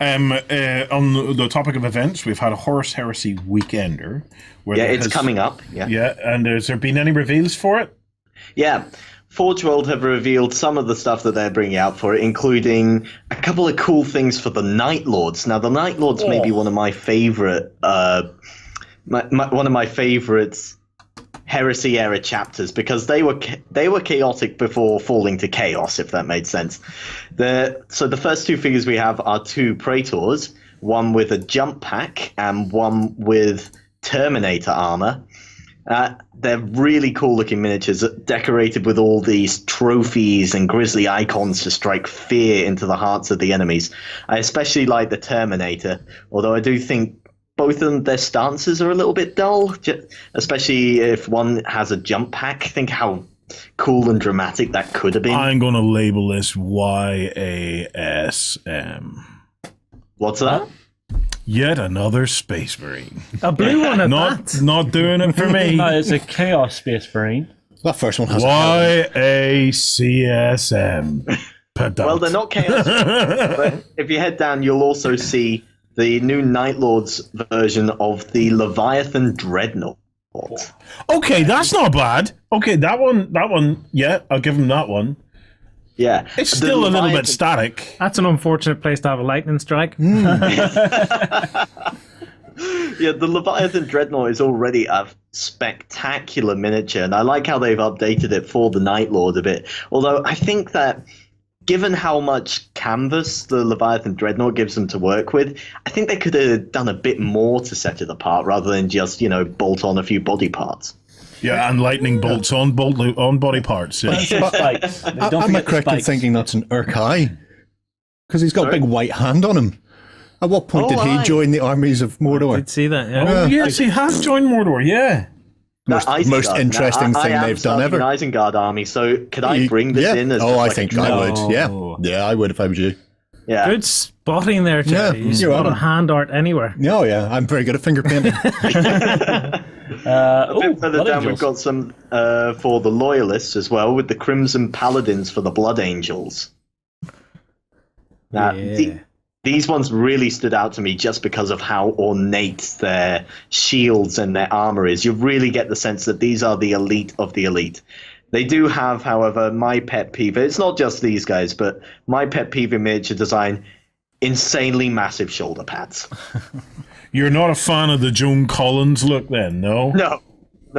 On the topic of events, we've had a Horus Heresy Weekender. It's coming up. Yeah, and has there been any reveals for it? Yeah. Forge World have revealed some of the stuff that they're bringing out for it, including a couple of cool things for the Night Lords. Now, the Night Lords may be one of my favorite, one of my favorites Heresy era chapters, because they were chaotic before falling to chaos, if that made sense. So the first two figures we have are two Praetors, one with a jump pack and one with Terminator armor. They're really cool looking miniatures, decorated with all these trophies and grisly icons to strike fear into the hearts of the enemies. I especially like the Terminator, although I do think both of them, their stances are a little bit dull, especially if one has a jump pack. Think how cool and dramatic that could have been. I'm going to label this YASM. What's that? Yet another Space Marine. A blue one at that. Not doing it for me. No, it's a Chaos Space Marine. That first one has YACSM. Well, they're not chaos, but if you head down, you'll also see the new Night Lords version of the Leviathan Dreadnought. Okay, that's not bad. Okay, that one, yeah, I'll give him that one. Yeah. It's still a little bit static. That's an unfortunate place to have a lightning strike. Yeah, the Leviathan Dreadnought is already a spectacular miniature, and I like how they've updated it for the Night Lord a bit. Although I think that given how much canvas the Leviathan Dreadnought gives them to work with, I think they could have done a bit more to set it apart rather than just, bolt on a few body parts. Yeah, and lightning bolts on body parts. Yeah. Am I correct in thinking that's an Urkai? Because he's got a big white hand on him. At what point did he join the armies of Mordor? I'd see that, yeah. Oh, yes, he has joined Mordor, yeah. Most interesting thing they've done ever. I am an Isengard army, so could I bring this in? As I think I would. Yeah, I would if I was you. Yeah. Good spotting there, Jerry. Yeah, you spot a hand art anywhere. Oh, yeah, I'm very good at finger painting. A bit further down, we've got some for the Loyalists as well, with the Crimson Paladins for the Blood Angels. Now, these ones really stood out to me just because of how ornate their shields and their armor is. You really get the sense that these are the elite of the elite. They do have, however, my pet peeve. It's not just these guys, but my pet peeve in miniature design, insanely massive shoulder pads. You're not a fan of the Joan Collins look then, no? No,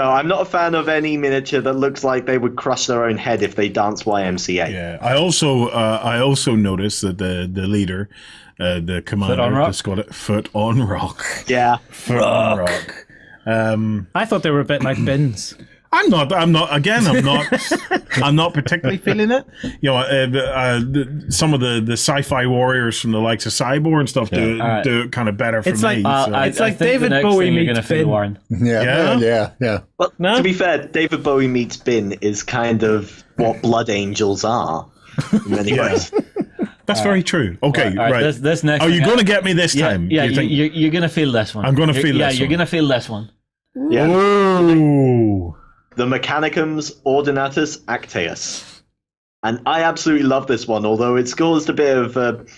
I'm not a fan of any miniature that looks like they would crush their own head if they dance YMCA. Yeah, I also noticed that the leader, the commander, has got it foot on rock. Yeah, foot on rock. I thought they were a bit like bins. I'm not. I'm not particularly feeling it. Some of the sci-fi warriors from the likes of Cyborg and stuff do it kind of better for me. It's like David Bowie meets Bin. Yeah. Well, to be fair, David Bowie meets Bin is kind of what Blood Angels are in many ways. That's very true. Okay, right. This next. Are you going to get me this time? Yeah, you're going to feel this one. I'm going to feel this one. Yeah, you're going to feel this one. Yeah. Ooh. The Mechanicums Ordinatus Actaeus. And I absolutely love this one, although it's caused a bit of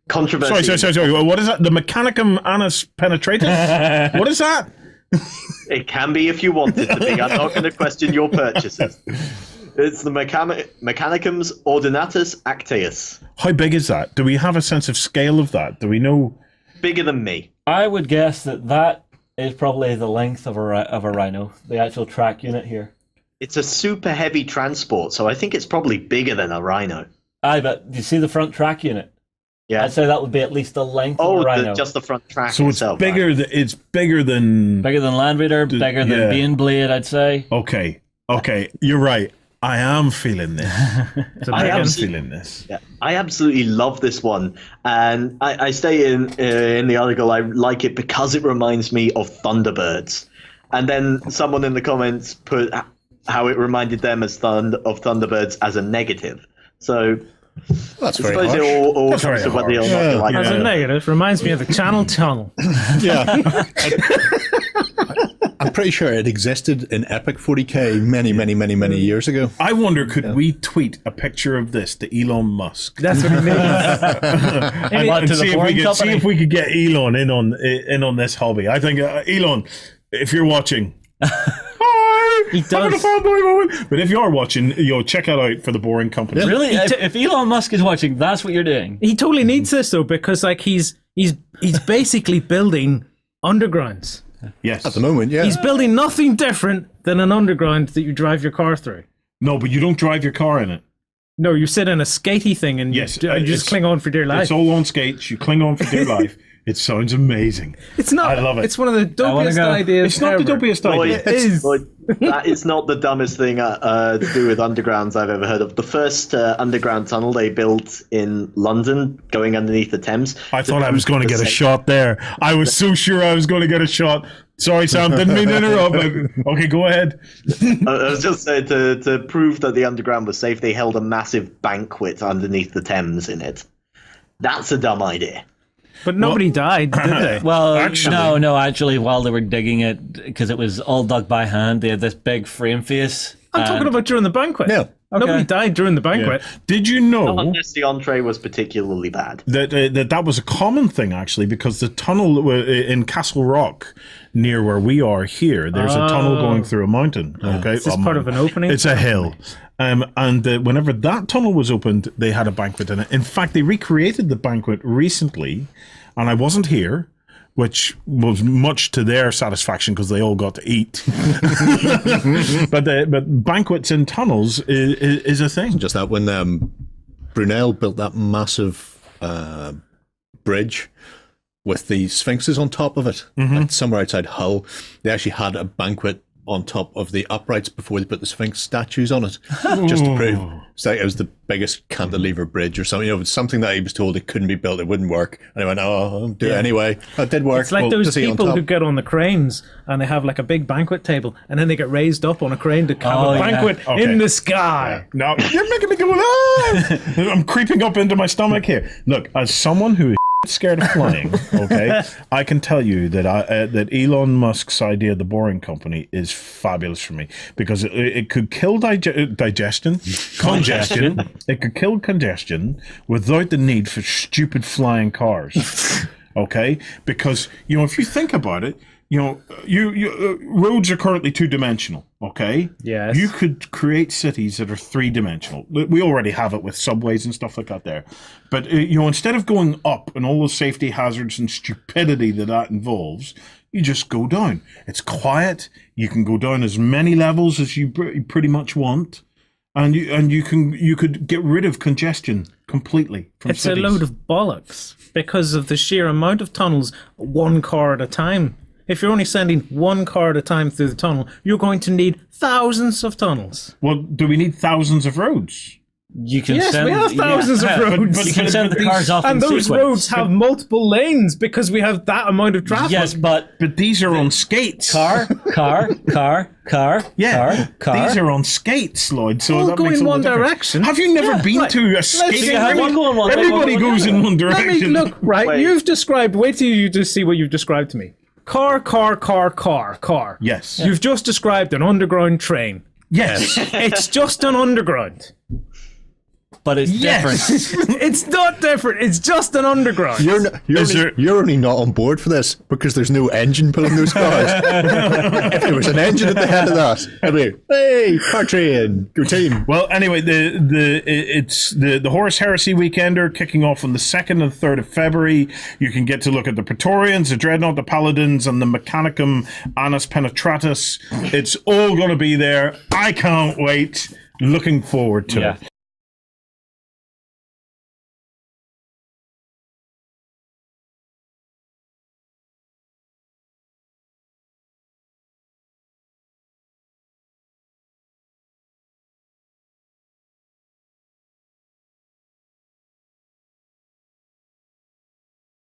controversy. Sorry. What is that? The Mechanicum Anus Penetratus? What is that? It can be if you want it to be. I'm not going to question your purchases. It's the Mechanicums Ordinatus Actaeus. How big is that? Do we have a sense of scale of that? Do we know? Bigger than me. I would guess that is probably the length of a rhino, the actual track unit here. It's a super heavy transport, so I think it's probably bigger than a rhino. Aye, but you see the front track unit? Yeah. I'd say that would be at least the length of a rhino. Just the front track so itself. So it's bigger. Right? It's bigger than... Bigger than Land Raider, bigger than Baneblade, I'd say. Okay, you're right. I am feeling this. I am feeling this. Yeah, I absolutely love this one, and I say in the article I like it because it reminds me of Thunderbirds, and then someone in the comments put how it reminded them of Thunderbirds as a negative. So that's I very suppose harsh. it all comes to whether or not you like as a negative, reminds me of the Channel Tunnel. Yeah. I'm pretty sure it existed in Epic 40K many years ago. I wonder, could we tweet a picture of this to Elon Musk? That's what he means. And see if we could get Elon in on this hobby. I think Elon, if you're watching, hi, he does. Having a fanboy moment. But if you are watching, check it out for the Boring Company. Yeah. Really, if Elon Musk is watching, that's what you're doing. He totally needs this though, because like he's basically building undergrounds. Yes, at the moment, yeah. He's building nothing different than an underground that you drive your car through. No, but you don't drive your car in it. No, you sit in a skatey thing and you just cling on for dear life. It's all on skates. You cling on for dear life. It sounds amazing. It's not. I love it. It's one of the dopiest ideas. It's not the dopiest idea. It is. That is not the dumbest thing to do with undergrounds I've ever heard of. The first underground tunnel they built in London, going underneath the Thames. I thought I was going to get a shot there. I was so sure I was going to get a shot. Sorry, Sam, didn't mean to interrupt. Okay, go ahead. I was just saying to prove that the underground was safe, they held a massive banquet underneath the Thames in it. That's a dumb idea. But nobody died, did they? Well, actually, while they were digging it, because it was all dug by hand, they had this big frame face. I'm talking about during the banquet. No. Nobody died during the banquet. Yeah. Did you know Not unless the entree was particularly bad. that was a common thing, actually, because the tunnel in Castle Rock, near where we are here, there's a tunnel going through a mountain. Okay, Is this part of an opening? It's a hill. And whenever that tunnel was opened, they had a banquet in it. In fact, they recreated the banquet recently, and I wasn't here, which was much to their satisfaction because they all got to eat. but banquets in tunnels is a thing. Just that when Brunel built that massive bridge with the sphinxes on top of it, like somewhere outside Hull, they actually had a banquet on top of the uprights before they put the Sphinx statues on it, just to prove it was the biggest cantilever bridge or something. Something that he was told it couldn't be built, it wouldn't work, and he went, "Oh, I'll do it anyway." It did work. It's like those people who get on the cranes and they have like a big banquet table, and then they get raised up on a crane to have a banquet in the sky. No, you're making me go, I'm creeping up into my stomach here. Look, as someone who is scared of flying, okay, I can tell you that that Elon Musk's idea of the Boring Company is fabulous for me, because it could kill congestion. It could kill congestion without the need for stupid flying cars. Okay, because if you think about it, roads are currently two-dimensional. Okay. Yes. You could create cities that are three-dimensional. We already have it with subways and stuff like that there. But instead of going up and all the safety hazards and stupidity that involves, you just go down. It's quiet. You can go down as many levels as you pretty much want, and you could get rid of congestion completely from It's cities. a load of bollocks because of the sheer amount of tunnels, one car at a time. If you're only sending one car at a time through the tunnel, you're going to need thousands of tunnels. Well, do we need thousands of roads? You can Yes, send, we have thousands of roads. But you can send the cars off and in those sequence. roads have multiple lanes because we have that amount of traffic. Yes, but these are on skates. car. Yeah, car. these are on skates, Lloyd. So All that go makes in a lot one of difference. direction. Have you never been to a skating rink? Everybody goes in one Let me direction. look, right? Wait. You've described, wait till you just see what you've described to me. Car. Yes. You've just described an underground train. Yes. It's just an underground. But it's different. It's not different. It's just an underground. You're only not on board for this because there's no engine pulling those cars. If there was an engine at the head of that, I'd be, hey, car train, go team. Well, anyway, it's the Horus Heresy Weekender kicking off on the 2nd and 3rd of February. You can get to look at the Praetorians, the Dreadnought, the Paladins, and the Mechanicum Annus Penetratus. It's all going to be there. I can't wait. Looking forward to it.